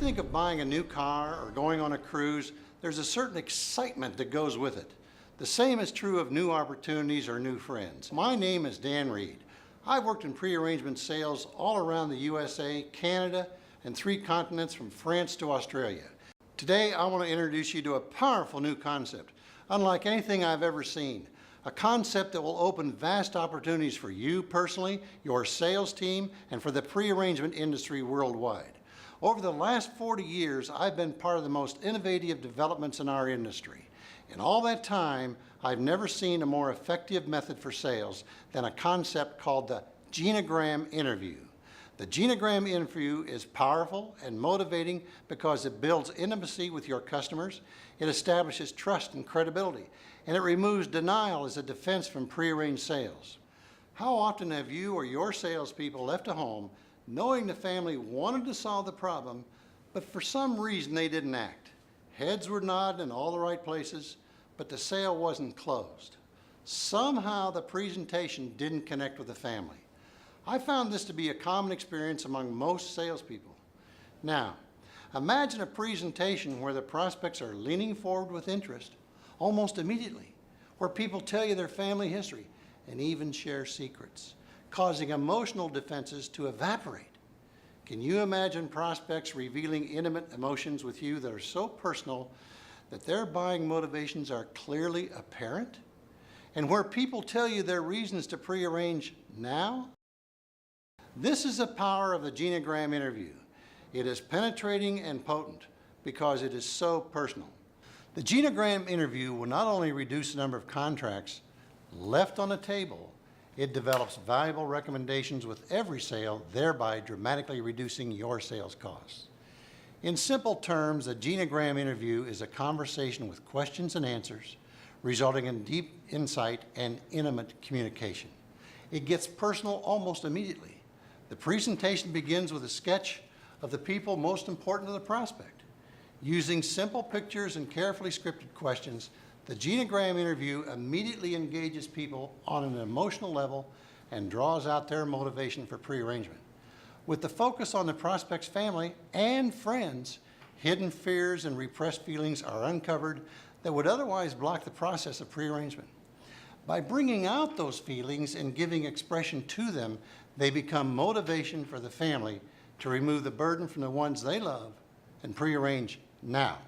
think of buying a new car or going on a cruise, there's a certain excitement that goes with it. The same is true of new opportunities or new friends. My name is Dan Reed. I've worked in pre-arrangement sales all around the USA, Canada, and 3 continents from France to Australia. Today, I want to introduce you to a powerful new concept, unlike anything I've ever seen. A concept that will open vast opportunities for you personally, your sales team, and for the pre-arrangement industry worldwide. Over the last 40 years, I've been part of the most innovative developments in our industry. In all that time, I've never seen a more effective method for sales than a concept called the Genogram interview. The Genogram interview is powerful and motivating because it builds intimacy with your customers, it establishes trust and credibility, and it removes denial as a defense from prearranged sales. How often have you or your salespeople left a home knowing the family wanted to solve the problem, but for some reason they didn't act? Heads were nodding in all the right places, but the sale wasn't closed. Somehow the presentation didn't connect with the family. I found this to be a common experience among most salespeople. Now, imagine a presentation where the prospects are leaning forward with interest almost immediately, where people tell you their family history and even share secrets, causing emotional defenses to evaporate. Can you imagine prospects revealing intimate emotions with you that are so personal that their buying motivations are clearly apparent? And where people tell you their reasons to prearrange now? This is the power of the Genogram interview. It is penetrating and potent because it is so personal. The Genogram interview will not only reduce the number of contracts left on the table, it develops valuable recommendations with every sale, thereby dramatically reducing your sales costs. In simple terms, a Genogram interview is a conversation with questions and answers, resulting in deep insight and intimate communication. It gets personal almost immediately. The presentation begins with a sketch of the people most important to the prospect. Using simple pictures and carefully scripted questions, the Genogram interview immediately engages people on an emotional level and draws out their motivation for prearrangement. With the focus on the prospect's family and friends, hidden fears and repressed feelings are uncovered that would otherwise block the process of prearrangement. By bringing out those feelings and giving expression to them, they become motivation for the family to remove the burden from the ones they love and prearrange now.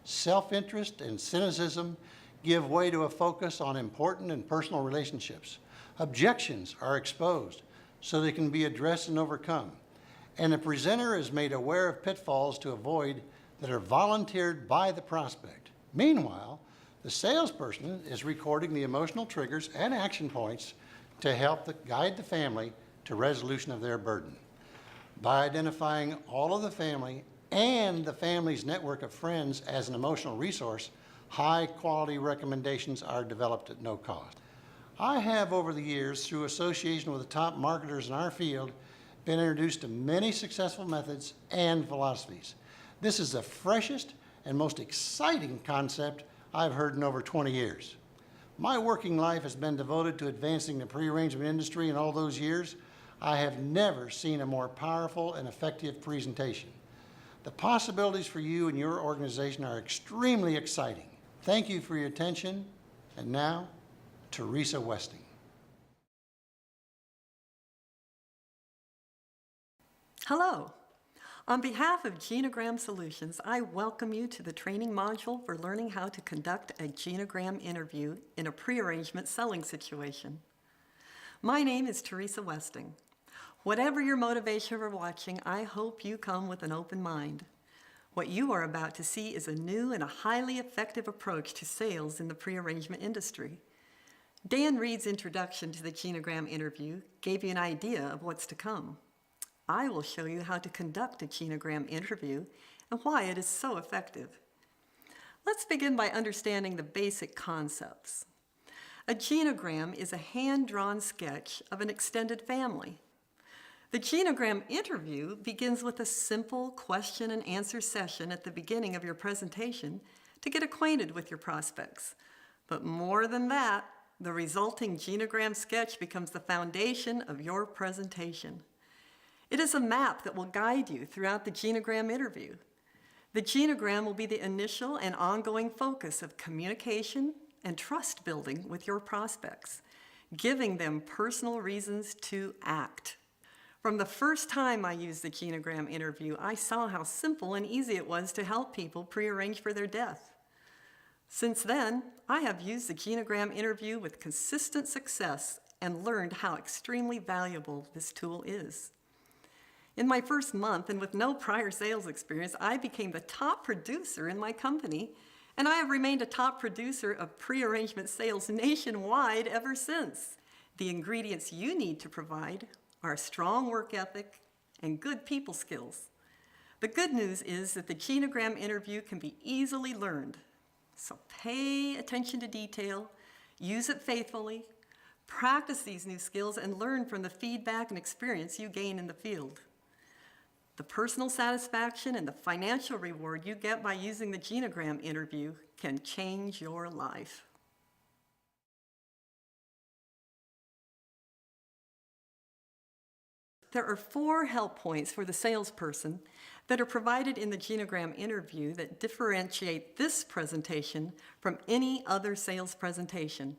Self-interest and cynicism give way to a focus on important and personal relationships. Objections are exposed so they can be addressed and overcome. And the presenter is made aware of pitfalls to avoid that are volunteered by the prospect. Meanwhile, the salesperson is recording the emotional triggers and action points to help guide the family to resolution of their burden. By identifying all of the family and the family's network of friends as an emotional resource, high-quality recommendations are developed at no cost. I have, over the years, through association with the top marketers in our field, been introduced to many successful methods and philosophies. This is the freshest and most exciting concept I've heard in over 20 years. My working life has been devoted to advancing the pre-arrangement industry, and all those years, I have never seen a more powerful and effective presentation. The possibilities for you and your organization are extremely exciting. Thank you for your attention. And now, Teresa Westing. Hello. On behalf of Genogram Solutions, I welcome you to the training module for learning how to conduct a Genogram interview in a pre-arrangement selling situation. My name is Teresa Westing. Whatever your motivation for watching, I hope you come with an open mind. What you are about to see is a new and a highly effective approach to sales in the pre-arrangement industry. Dan Reed's introduction to the Genogram interview gave you an idea of what's to come. I will show you how to conduct a Genogram interview and why it is so effective. Let's begin by understanding the basic concepts. A genogram is a hand-drawn sketch of an extended family. The Genogram interview begins with a simple question and answer session at the beginning of your presentation to get acquainted with your prospects. But more than that, the resulting Genogram sketch becomes the foundation of your presentation. It is a map that will guide you throughout the Genogram interview. The Genogram will be the initial and ongoing focus of communication and trust building with your prospects, giving them personal reasons to act. From the first time I used the Genogram interview, I saw how simple and easy it was to help people prearrange for their death. Since then, I have used the Genogram interview with consistent success and learned how extremely valuable this tool is. In my first month and with no prior sales experience, I became the top producer in my company, and I have remained a top producer of pre-arrangement sales nationwide ever since. The ingredients you need to provide are a strong work ethic and good people skills. The good news is that the Genogram interview can be easily learned. So pay attention to detail, use it faithfully, practice these new skills, and learn from the feedback and experience you gain in the field. The personal satisfaction and the financial reward you get by using the Genogram interview can change your life. There are 4 help points for the salesperson that are provided in the Genogram interview that differentiate this presentation from any other sales presentation.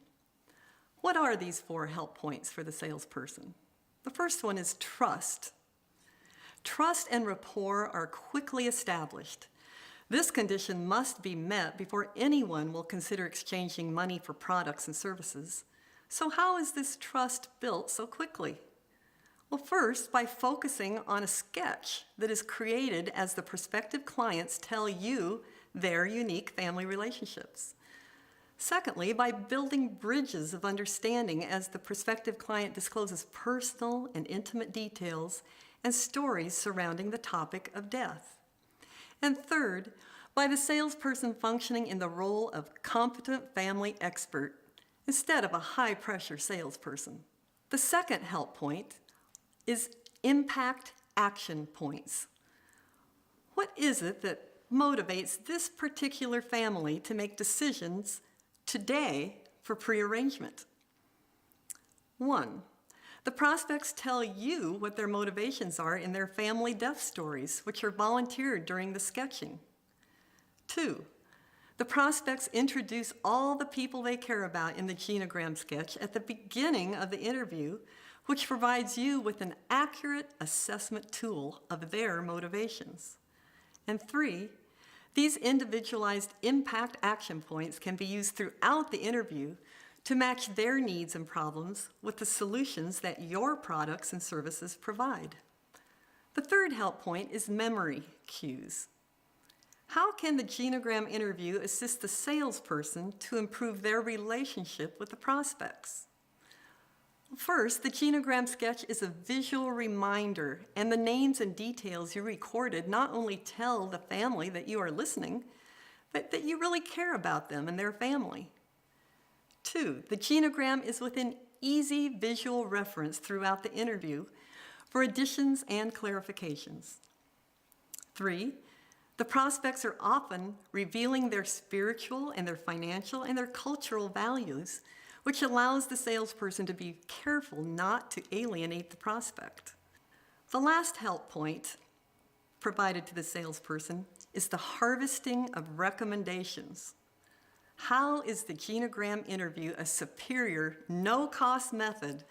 What are these 4 help points for the salesperson? The first one is trust. Trust and rapport are quickly established. This condition must be met before anyone will consider exchanging money for products and services. So how is this trust built so quickly? Well, first, by focusing on a sketch that is created as the prospective clients tell you their unique family relationships. Secondly, by building bridges of understanding as the prospective client discloses personal and intimate details and stories surrounding the topic of death. And third, by the salesperson functioning in the role of competent family expert instead of a high-pressure salesperson. The second help point is impact action points. What is it that motivates this particular family to make decisions today for prearrangement? 1, the prospects tell you what their motivations are in their family death stories, which are volunteered during the sketching. 2, the prospects introduce all the people they care about in the Genogram sketch at the beginning of the interview, which provides you with an accurate assessment tool of their motivations. And 3, these individualized impact action points can be used throughout the interview to match their needs and problems with the solutions that your products and services provide. The third help point is memory cues. How can the Genogram interview assist the salesperson to improve their relationship with the prospects? First, the Genogram sketch is a visual reminder, and the names and details you recorded not only tell the family that you are listening, but that you really care about them and their family. 2, the Genogram is within easy visual reference throughout the interview for additions and clarifications. 3, the prospects are often revealing their spiritual and their financial and their cultural values, which allows the salesperson to be careful not to alienate the prospect. The last help point provided to the salesperson is the harvesting of recommendations. How is the Genogram interview a superior, no-cost method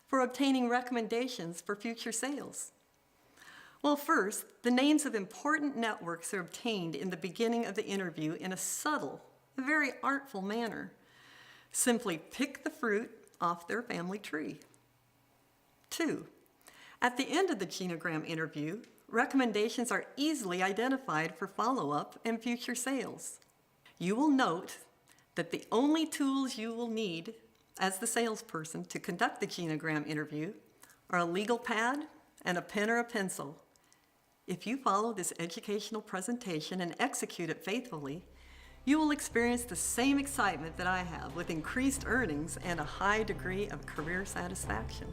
for obtaining recommendations for future sales? Well, first, the names of important networks are obtained in the beginning of the interview in a subtle, very artful manner. Simply pick the fruit off their family tree. 2, at the end of the Genogram interview, recommendations are easily identified for follow-up and future sales. You will note that the only tools you will need as the salesperson to conduct the Genogram interview are a legal pad and a pen or a pencil. If you follow this educational presentation and execute it faithfully, you will experience the same excitement that I have with increased earnings and a high degree of career satisfaction.